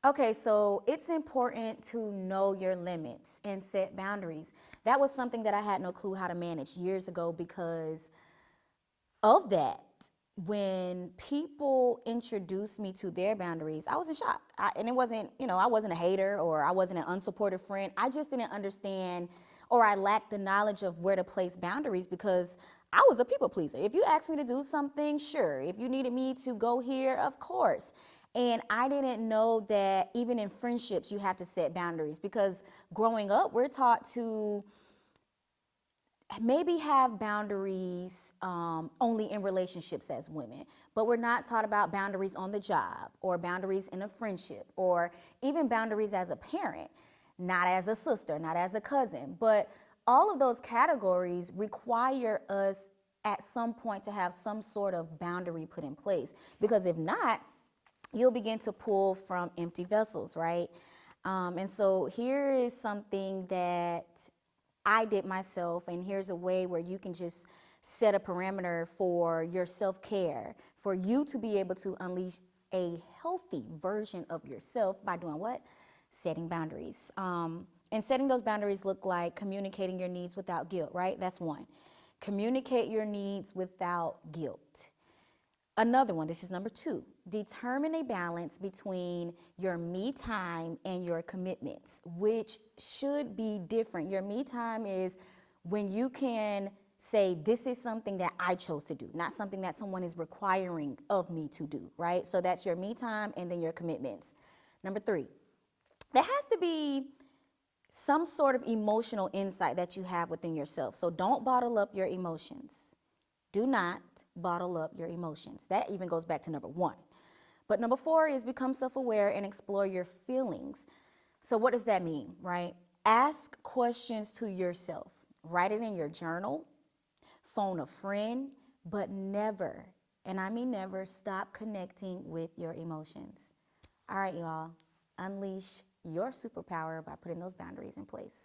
Okay, so it's important to know your limits and set boundaries. That was something that I had no clue how to manage years ago because of that. When people introduced me to their boundaries, I was in shock. And it wasn't, I wasn't a hater or I wasn't an unsupportive friend. I just didn't understand, or I lacked the knowledge of where to place boundaries because I was a people pleaser. If you asked me to do something, sure. If you needed me to go here, of course. And I didn't know that even in friendships, you have to set boundaries because growing up, we're taught to maybe have boundaries only in relationships as women, but we're not taught about boundaries on the job or boundaries in a friendship or even boundaries as a parent, not as a sister, not as a cousin. But all of those categories require us at some point to have some sort of boundary put in place because if not, you'll begin to pull from empty vessels, right? And so here is something that I did myself, and here's a way where you can just set a parameter for your self-care, for you to be able to unleash a healthy version of yourself by doing what? Setting boundaries. And setting those boundaries look like communicating your needs without guilt, right? That's one. Communicate your needs without guilt. Another one, this is number 2, determine a balance between your me time and your commitments, which should be different. Your me time is when you can say, this is something that I chose to do, not something that someone is requiring of me to do, right? So that's your me time and then your commitments. Number 3, there has to be some sort of emotional insight that you have within yourself. So don't bottle up your emotions. Do not bottle up your emotions. That even goes back to number 1. But number 4 is become self-aware and explore your feelings. So what does that mean, right? Ask questions to yourself. Write it in your journal, phone a friend, but never, and I mean never, stop connecting with your emotions. All right, y'all, unleash your superpower by putting those boundaries in place.